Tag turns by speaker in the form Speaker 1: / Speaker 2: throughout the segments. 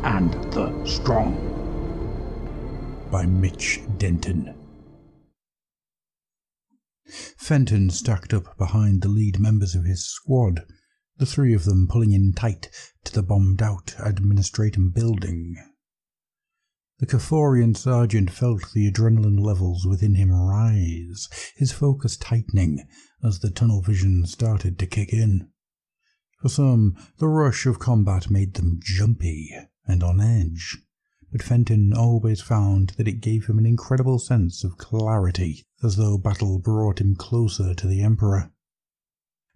Speaker 1: and the strong. By Mitch Denton. Fenton stacked up behind the lead members of his squad, the three of them pulling in tight to the bombed-out administratum building. The Kaphorian sergeant felt the adrenaline levels within him rise, his focus tightening as the tunnel vision started to kick in. For some, the rush of combat made them jumpy and on edge, but Fenton always found that it gave him an incredible sense of clarity, as though battle brought him closer to the Emperor.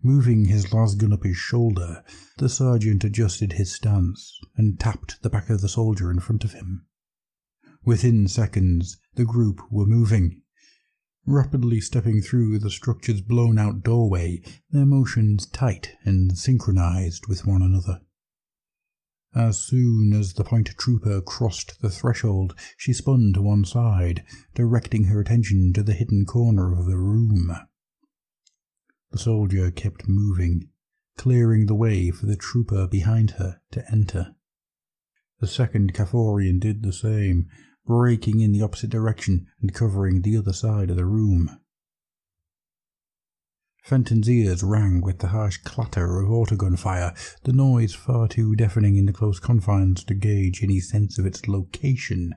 Speaker 1: Moving his lasgun up his shoulder, the sergeant adjusted his stance and tapped the back of the soldier in front of him. Within seconds, the group were moving, rapidly stepping through the structure's blown-out doorway, their motions tight and synchronized with one another. As soon as the point trooper crossed the threshold, she spun to one side, directing her attention to the hidden corner of the room. The soldier kept moving, clearing the way for the trooper behind her to enter. The second Kaphorian did the same, breaking in the opposite direction and covering the other side of the room. Fenton's ears rang with the harsh clatter of autogun fire, the noise far too deafening in the close confines to gauge any sense of its location.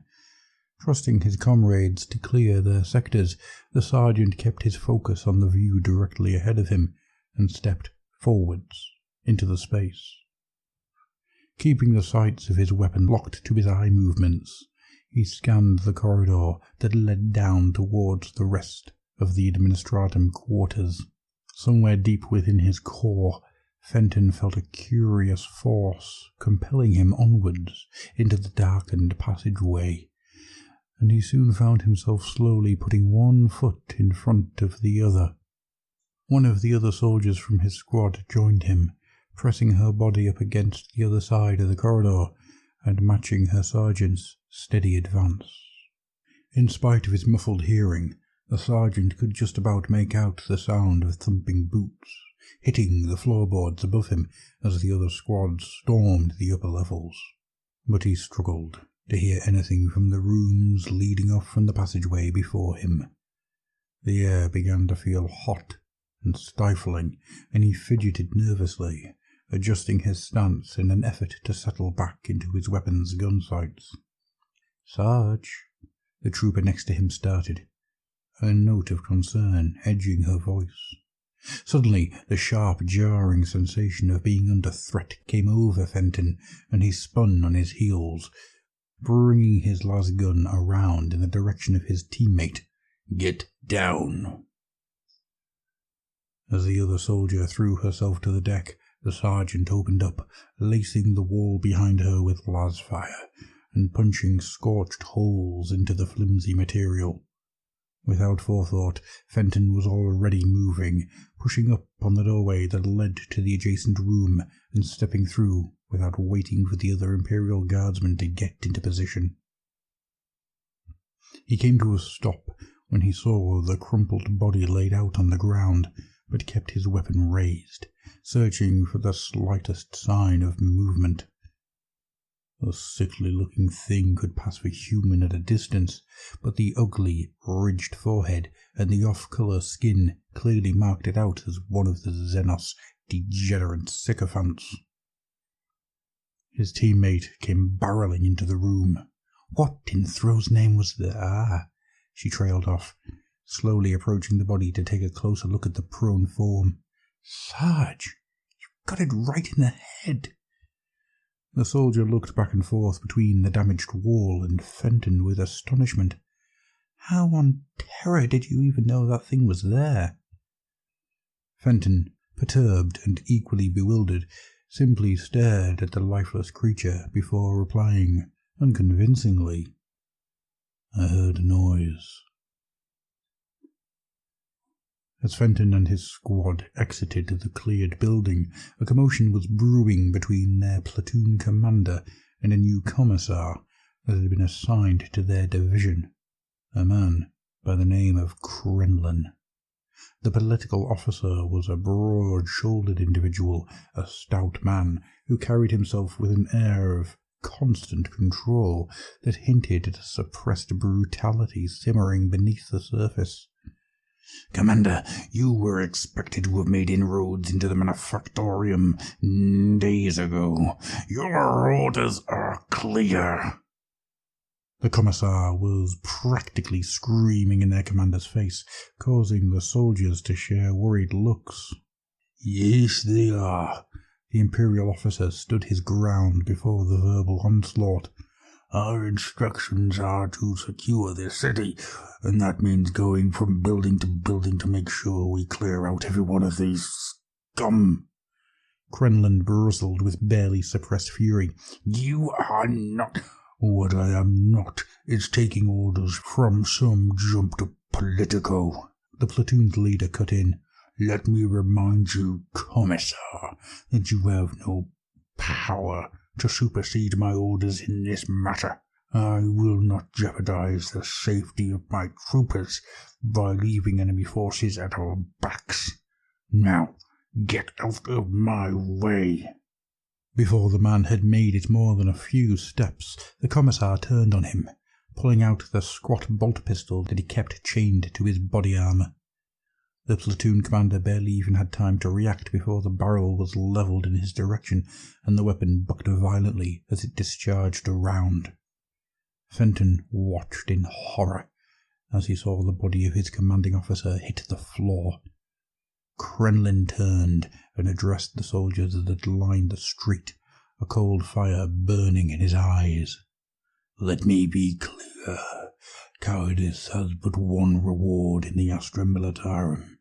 Speaker 1: Trusting his comrades to clear their sectors, the sergeant kept his focus on the view directly ahead of him and stepped forwards into the space. Keeping the sights of his weapon locked to his eye movements, he scanned the corridor that led down towards the rest of the administratum quarters. Somewhere deep within his core, Fenton felt a curious force compelling him onwards into the darkened passageway, and he soon found himself slowly putting one foot in front of the other. One of the other soldiers from his squad joined him, pressing her body up against the other side of the corridor and matching her sergeant's steady advance. In spite of his muffled hearing, the sergeant could just about make out the sound of thumping boots hitting the floorboards above him as the other squads stormed the upper levels. But he struggled to hear anything from the rooms leading off from the passageway before him. The air began to feel hot and stifling, and he fidgeted nervously, adjusting his stance in an effort to settle back into his weapon's gun sights. "Sarge," the trooper next to him started, a note of concern edging her voice. Suddenly, the sharp, jarring sensation of being under threat came over Fenton, and he spun on his heels, bringing his lasgun around in the direction of his teammate. "Get down!" As the other soldier threw herself to the deck, the sergeant opened up, lacing the wall behind her with las fire and punching scorched holes into the flimsy material. Without forethought, Fenton was already moving, pushing up on the doorway that led to the adjacent room and stepping through without waiting for the other Imperial Guardsmen to get into position. He came to a stop when he saw the crumpled body laid out on the ground, but kept his weapon raised, searching for the slightest sign of movement. The sickly-looking thing could pass for human at a distance, but the ugly, ridged forehead and the off-colour skin clearly marked it out as one of the Xenos degenerate sycophants. His teammate came barreling into the room. "What in Throw's name was that?" She trailed off, slowly approaching the body to take a closer look at the prone form. "Sarge, you've got it right in the head." The soldier looked back and forth between the damaged wall and Fenton with astonishment. "How on terror did you even know that thing was there?" Fenton, perturbed and equally bewildered, simply stared at the lifeless creature before replying, unconvincingly, "I heard a noise." As Fenton and his squad exited the cleared building, a commotion was brewing between their platoon commander and a new commissar that had been assigned to their division, a man by the name of Krenlin. The political officer was a broad-shouldered individual, a stout man who carried himself with an air of constant control that hinted at a suppressed brutality simmering beneath the surface.
Speaker 2: Commander, you were expected to have made inroads into the manufactorium days ago. Your orders are clear.
Speaker 1: The Commissar was practically screaming in their commander's face, causing the soldiers to share worried looks.
Speaker 2: Yes, they are.
Speaker 1: The Imperial officer stood his ground before the verbal onslaught.
Speaker 2: Our instructions are to secure this city, and that means going from building to building to make sure we clear out every one of these scum.
Speaker 1: Kremlin bristled with barely suppressed fury.
Speaker 2: You are not. What I am not is taking orders from some jumped politico.
Speaker 1: The platoon's leader cut in.
Speaker 2: Let me remind you, Commissar, that you have no power to supersede my orders in this matter. I will not jeopardize the safety of my troopers by leaving enemy forces at our backs. Now, get out of my way.
Speaker 1: Before the man had made it more than a few steps, the Commissar turned on him, pulling out the squat bolt pistol that he kept chained to his body armor. The platoon commander barely even had time to react before the barrel was levelled in his direction and the weapon bucked violently as it discharged a round. Fenton watched in horror as he saw the body of his commanding officer hit the floor. Kremlin turned and addressed the soldiers that had lined the street, a cold fire burning in his eyes.
Speaker 2: Let me be clear. Cowardice has but one reward in the Astra Militarum.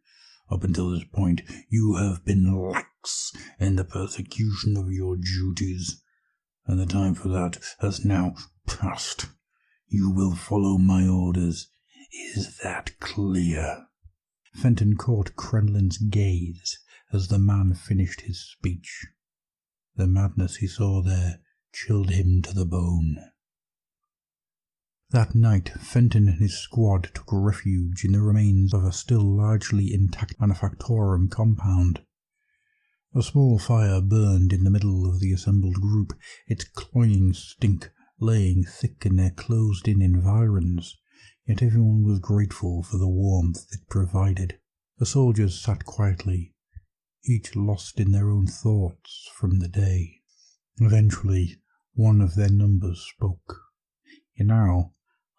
Speaker 2: Up until this point, you have been lax in the persecution of your duties, and the time for that has now passed. You will follow my orders. Is that clear?
Speaker 1: Fenton caught Kremlin's gaze as the man finished his speech. The madness he saw there chilled him to the bone. That night, Fenton and his squad took refuge in the remains of a still largely intact manufactorum compound. A small fire burned in the middle of the assembled group, its cloying stink laying thick in their closed-in environs, yet everyone was grateful for the warmth it provided. The soldiers sat quietly, each lost in their own thoughts from the day. Eventually, one of their numbers spoke.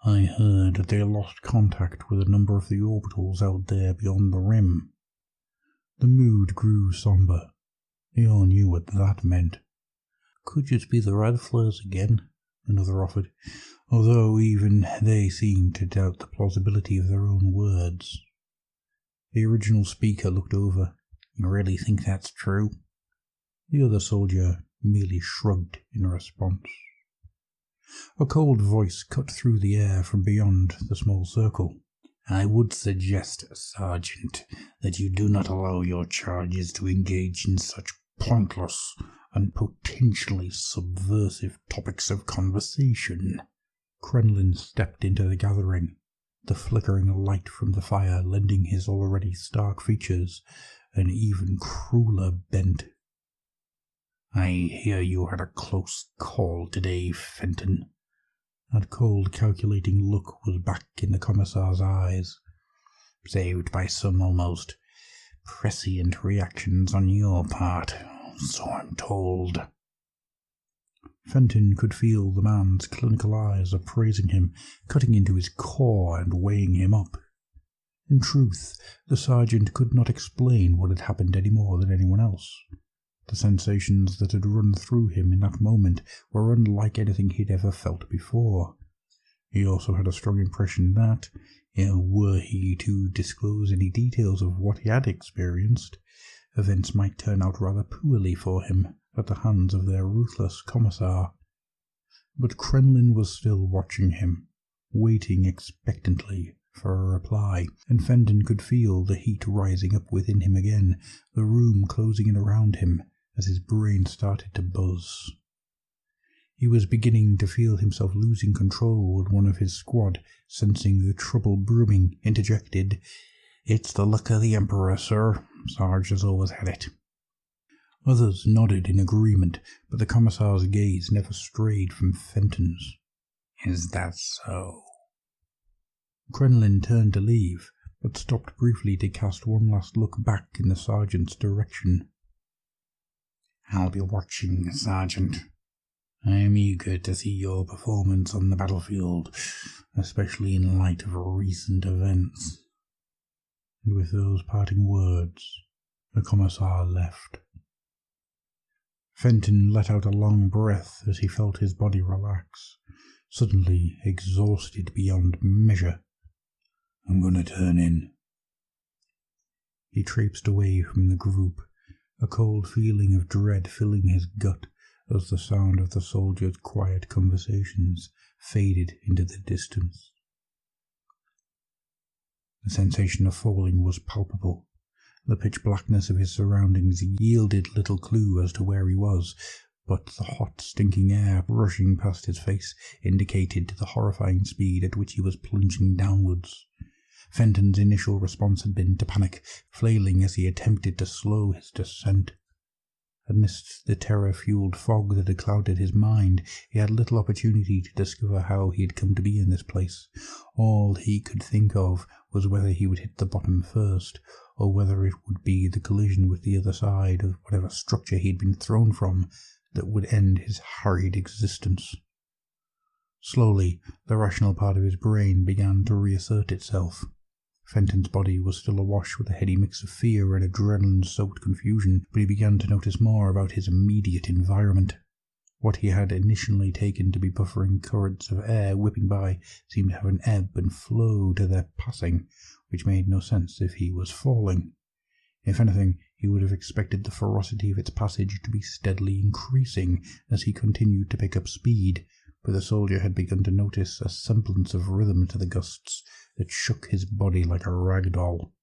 Speaker 1: I heard that they lost contact with a number of the orbitals out there beyond the rim. The mood grew somber. They all knew what that meant.
Speaker 2: Could just be the red flares again,
Speaker 1: another offered, although even they seemed to doubt the plausibility of their own words. The original speaker looked over.
Speaker 2: You really think that's true?
Speaker 1: The other soldier merely shrugged in response. A cold voice cut through the air from beyond the small circle.
Speaker 2: I would suggest, Sergeant, that you do not allow your charges to engage in such pointless and potentially subversive topics of conversation.
Speaker 1: Kremlin stepped into the gathering, the flickering light from the fire lending his already stark features an even crueler bent.
Speaker 2: I hear you had a close call today, Fenton.
Speaker 1: That cold, calculating look was back in the Commissar's eyes,
Speaker 2: saved by some almost prescient reactions on your part, so I'm told.
Speaker 1: Fenton could feel the man's clinical eyes appraising him, cutting into his core and weighing him up. In truth, the sergeant could not explain what had happened any more than anyone else. The sensations that had run through him in that moment were unlike anything he'd ever felt before. He also had a strong impression that, were he to disclose any details of what he had experienced, events might turn out rather poorly for him at the hands of their ruthless commissar. But Kremlin was still watching him, waiting expectantly for a reply, and Fenton could feel the heat rising up within him again, the room closing in around him as his brain started to buzz. He was beginning to feel himself losing control when one of his squad, sensing the trouble brewing, interjected, "It's the luck of the Emperor, sir. Sarge has always had it." Others nodded in agreement, but the Commissar's gaze never strayed from Fenton's.
Speaker 2: "Is that so?"
Speaker 1: Crennlin turned to leave, but stopped briefly to cast one last look back in the sergeant's direction.
Speaker 2: "I'll be watching, Sergeant. I am eager to see your performance on the battlefield, especially in light of recent events."
Speaker 1: And with those parting words, the Commissar left. Fenton let out a long breath as he felt his body relax, suddenly exhausted beyond measure.
Speaker 2: "I'm going to turn in."
Speaker 1: He traipsed away from the group, a cold feeling of dread filling his gut as the sound of the soldiers' quiet conversations faded into the distance. The sensation of falling was palpable. The pitch blackness of his surroundings yielded little clue as to where he was, but the hot, stinking air rushing past his face indicated the horrifying speed at which he was plunging downwards. Fenton's initial response had been to panic, flailing as he attempted to slow his descent. Amidst the terror-fueled fog that had clouded his mind, he had little opportunity to discover how he had come to be in this place. All he could think of was whether he would hit the bottom first, or whether it would be the collision with the other side of whatever structure he had been thrown from that would end his harried existence. Slowly, the rational part of his brain began to reassert itself. Fenton's body was still awash with a heady mix of fear and adrenaline-soaked confusion, but he began to notice more about his immediate environment. What he had initially taken to be buffering currents of air whipping by seemed to have an ebb and flow to their passing, which made no sense if he was falling. If anything, he would have expected the ferocity of its passage to be steadily increasing as he continued to pick up speed, but the soldier had begun to notice a semblance of rhythm to the gusts that shook his body like a rag doll.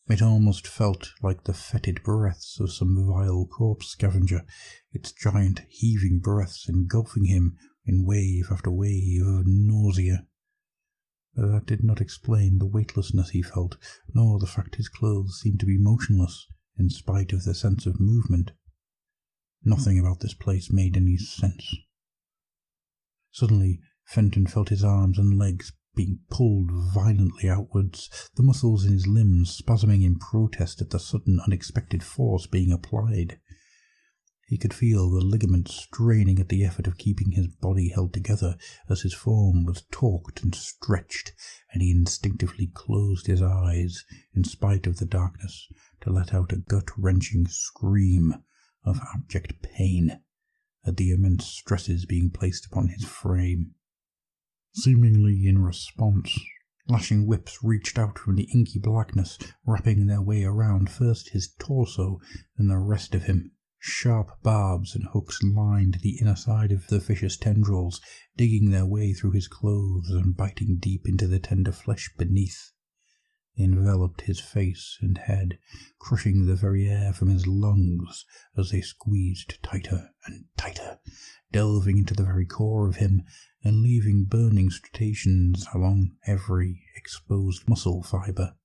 Speaker 1: It almost felt like the fetid breaths of some vile corpse scavenger, its giant heaving breaths engulfing him in wave after wave of nausea. But that did not explain the weightlessness he felt, nor the fact his clothes seemed to be motionless, in spite of the sense of movement. Nothing about this place made any sense. Suddenly, Fenton felt his arms and legs being pulled violently outwards, the muscles in his limbs spasming in protest at the sudden unexpected force being applied. He could feel the ligaments straining at the effort of keeping his body held together as his form was torqued and stretched, and he instinctively closed his eyes, in spite of the darkness, to let out a gut-wrenching scream of abject pain at the immense stresses being placed upon his frame. Seemingly in response, lashing whips reached out from the inky blackness, wrapping their way around first his torso, then the rest of him. Sharp barbs and hooks lined the inner side of the vicious tendrils, digging their way through his clothes and biting deep into the tender flesh beneath. They enveloped his face and head, crushing the very air from his lungs as they squeezed tighter and tighter, delving into the very core of him and leaving burning striations along every exposed muscle fibre.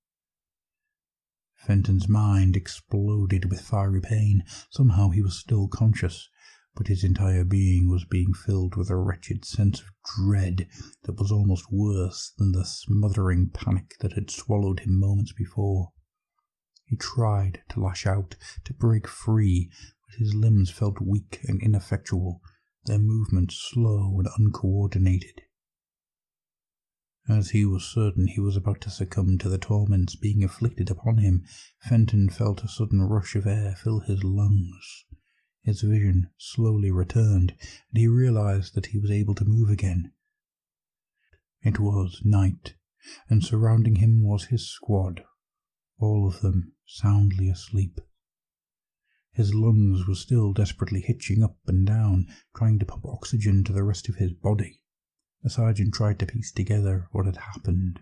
Speaker 1: Fenton's mind exploded with fiery pain. Somehow he was still conscious, but his entire being was being filled with a wretched sense of dread that was almost worse than the smothering panic that had swallowed him moments before. He tried to lash out, to break free, but his limbs felt weak and ineffectual, their movements slow and uncoordinated. As he was certain he was about to succumb to the torments being inflicted upon him, Fenton felt a sudden rush of air fill his lungs. His vision slowly returned, and he realized that he was able to move again. It was night, and surrounding him was his squad, all of them soundly asleep. His lungs were still desperately hitching up and down, trying to pump oxygen to the rest of his body. The sergeant tried to piece together what had happened.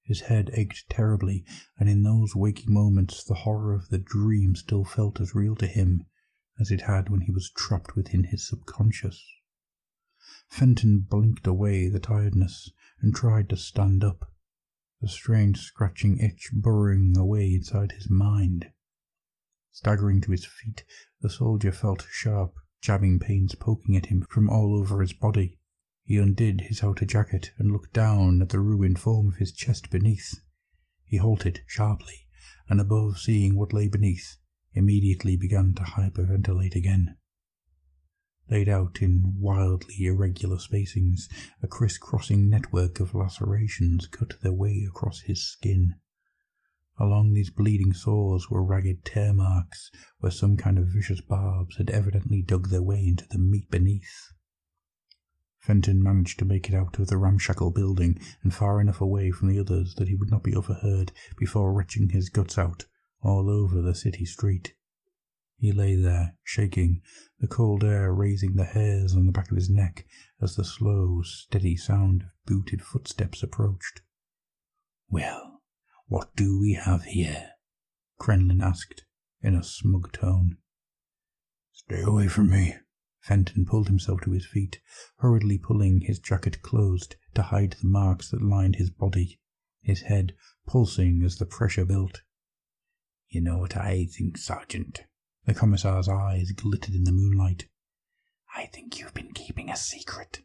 Speaker 1: His head ached terribly, and in those waking moments the horror of the dream still felt as real to him as it had when he was trapped within his subconscious. Fenton blinked away the tiredness and tried to stand up, a strange scratching itch burrowing away inside his mind. Staggering to his feet, the soldier felt sharp, jabbing pains poking at him from all over his body. He undid his outer jacket and looked down at the ruined form of his chest beneath. He halted sharply, and above seeing what lay beneath, immediately began to hyperventilate again. Laid out in wildly irregular spacings, a criss-crossing network of lacerations cut their way across his skin. Along these bleeding sores were ragged tear marks, where some kind of vicious barbs had evidently dug their way into the meat beneath. Fenton managed to make it out of the ramshackle building and far enough away from the others that he would not be overheard before retching his guts out all over the city street. He lay there, shaking, the cold air raising the hairs on the back of his neck as the slow, steady sound of booted footsteps approached.
Speaker 2: "Well, what do we have here?"
Speaker 1: Crenlin asked, in a smug tone.
Speaker 2: "Stay away from me."
Speaker 1: Fenton pulled himself to his feet, hurriedly pulling his jacket closed to hide the marks that lined his body, his head pulsing as the pressure built.
Speaker 2: "You know what I think, Sergeant?"
Speaker 1: The commissar's eyes glittered in the moonlight.
Speaker 2: "I think you've been keeping a secret."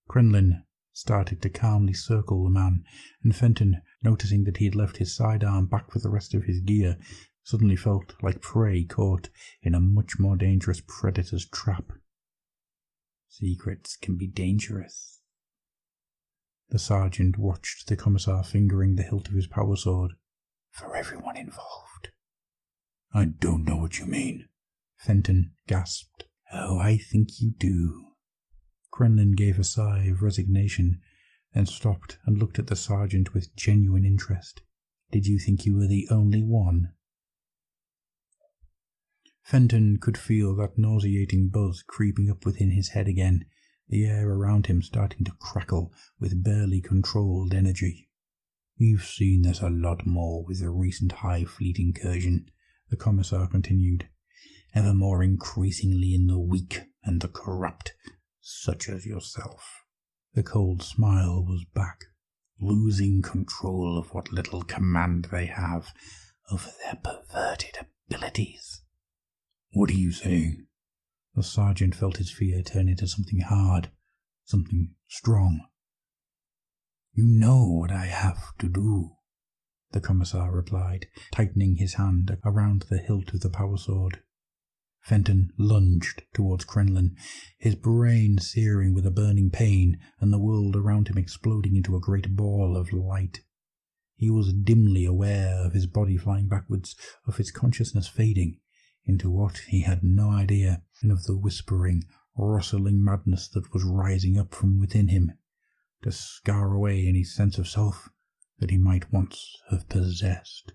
Speaker 1: Crenlin started to calmly circle the man, and Fenton, noticing that he had left his sidearm back with the rest of his gear, suddenly felt like prey caught in a much more dangerous predator's trap.
Speaker 2: "Secrets can be dangerous."
Speaker 1: The sergeant watched the commissar fingering the hilt of his power sword.
Speaker 2: "For everyone involved." "I don't know what you mean,"
Speaker 1: Fenton gasped.
Speaker 2: "Oh, I think you do."
Speaker 1: Crenlin gave a sigh of resignation, then stopped and looked at the sergeant with genuine interest. "Did you think you were the only one?" Fenton could feel that nauseating buzz creeping up within his head again, the air around him starting to crackle with barely controlled energy.
Speaker 2: "We've seen this a lot more with the recent High Fleet incursion," the commissar continued, "ever more increasingly in the weak and the corrupt, such as yourself."
Speaker 1: The cold smile was back.
Speaker 2: "Losing control of what little command they have over their perverted abilities." "What are you saying?"
Speaker 1: The sergeant felt his fear turn into something hard, something strong.
Speaker 2: "You know what I have to do,"
Speaker 1: the commissar replied, tightening his hand around the hilt of the power sword. Fenton lunged towards Crenlin, his brain searing with a burning pain and the world around him exploding into a great ball of light. He was dimly aware of his body flying backwards, of his consciousness fading into what he had no idea, and of the whispering, rustling madness that was rising up from within him to scar away any sense of self that he might once have possessed.